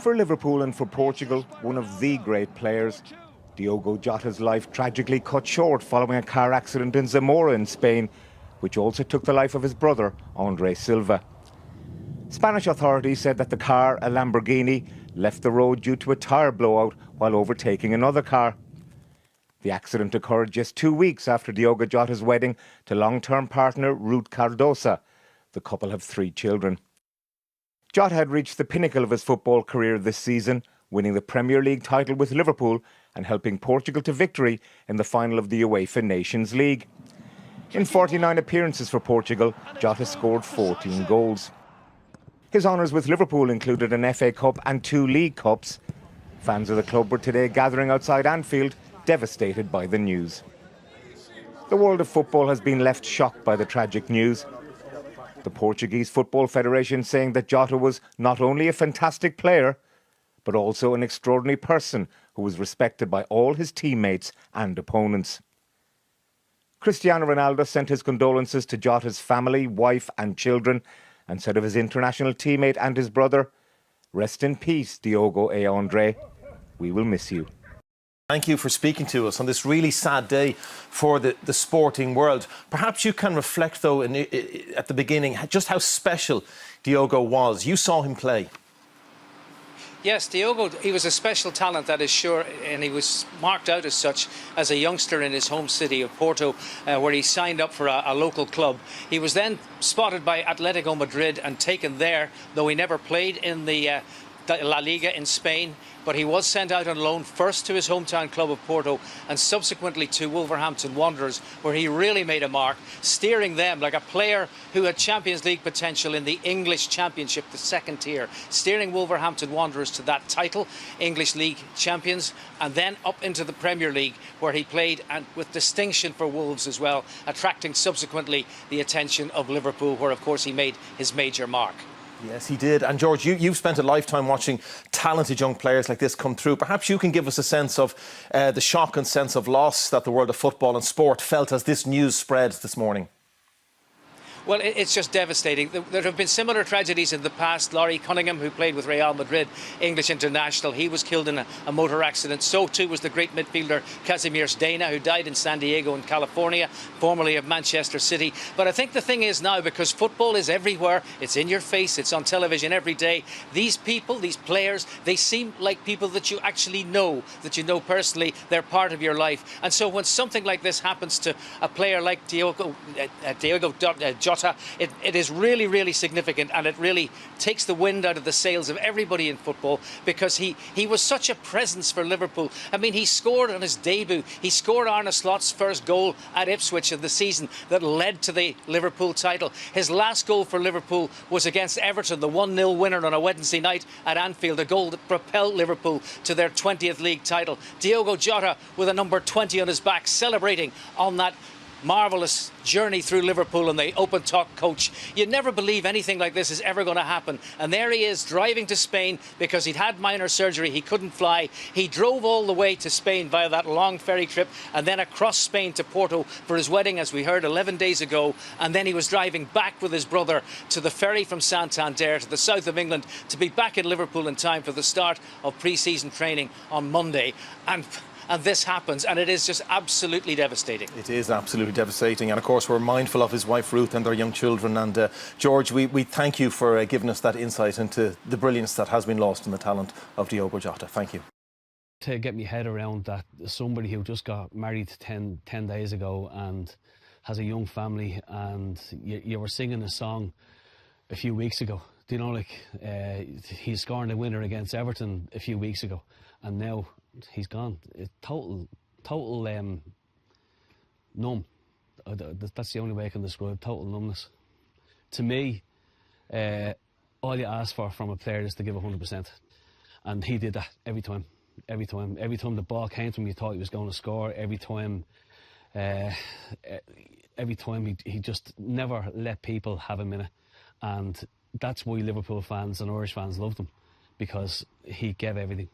For Liverpool and for Portugal, one of the great players, Diogo Jota's life tragically cut short following a car accident in Zamora in Spain, which also took the life of his brother, André Silva. Spanish authorities said that the car, a Lamborghini, left the road due to a tyre blowout while overtaking another car. The accident occurred just 2 weeks after Diogo Jota's wedding to long-term partner Ruth Cardosa. The couple have 3 children. Jota had reached the pinnacle of his football career this season, winning the Premier League title with Liverpool and helping Portugal to victory in the final of the UEFA Nations League. In 49 appearances for Portugal, Jota scored 14 goals. His honours with Liverpool included an FA Cup and 2 League Cups. Fans of the club were today gathering outside Anfield, devastated by the news. The world of football has been left shocked by the tragic news. The Portuguese Football Federation saying that Jota was not only a fantastic player, but also an extraordinary person who was respected by all his teammates and opponents. Cristiano Ronaldo sent his condolences to Jota's family, wife and children, and said of his international teammate and his brother, "Rest in peace, Diogo e André. We will miss you." Thank you for speaking to us on this really sad day for the sporting world. Perhaps you can reflect, though, at the beginning, just how special Diogo was. You saw him play. Yes, Diogo, he was a special talent, that is sure, and he was marked out as such as a youngster in his home city of Porto, where he signed up for a local club. He was then spotted by Atletico Madrid and taken there, though he never played in the La Liga in Spain, but he was sent out on loan first to his hometown club of Porto and subsequently to Wolverhampton Wanderers, where he really made a mark, steering them like a player who had Champions League potential in the English Championship, the second tier, steering Wolverhampton Wanderers to that title, English League champions, and then up into the Premier League, where he played and with distinction for Wolves as well, attracting subsequently the attention of Liverpool, where of course he made his major mark. Yes, he did. And George, you've spent a lifetime watching talented young players like this come through. Perhaps you can give us a sense of the shock and sense of loss that the world of football and sport felt as this news spread this morning. Well, it's just devastating. There have been similar tragedies in the past. Laurie Cunningham, who played with Real Madrid, English international, he was killed in a motor accident. So too was the great midfielder Kazimierz Dana, who died in San Diego in California, formerly of Manchester City. But I think the thing is now, because football is everywhere, it's in your face, it's on television every day, these people, these players, they seem like people that you actually know, that you know personally, they're part of your life. And so when something like this happens to a player like Diogo Jota, it is really, really significant, and it really takes the wind out of the sails of everybody in football, because he was such a presence for Liverpool. I mean, he scored on his debut. He scored Arne Slot's first goal at Ipswich in the season that led to the Liverpool title. His last goal for Liverpool was against Everton, the 1-0 winner on a Wednesday night at Anfield, a goal that propelled Liverpool to their 20th league title. Diogo Jota with a number 20 on his back, celebrating on that marvellous journey through Liverpool and the open talk coach. You'd never believe anything like this is ever going to happen. And there he is, driving to Spain because he'd had minor surgery. He couldn't fly. He drove all the way to Spain via that long ferry trip and then across Spain to Porto for his wedding, as we heard 11 days ago. And then he was driving back with his brother to the ferry from Santander to the south of England to be back in Liverpool in time for the start of pre-season training on Monday. And this happens, and it is just absolutely devastating. It is absolutely devastating, and of course we're mindful of his wife Ruth and their young children. And George, we thank you for giving us that insight into the brilliance that has been lost in the talent of Diogo Jota. Thank you. To get my head around that, somebody who just got married 10 days ago and has a young family, and you were singing a song a few weeks ago. Do you know, like he scored the winner against Everton a few weeks ago, and now he's gone. Total numb. That's the only way I can describe total numbness. To me, all you ask for from a player is to give 100%, and he did that every time. Every time the ball came to him, you thought he was going to score. Every time he just never let people have a minute, and that's why Liverpool fans and Irish fans loved him, because he gave everything.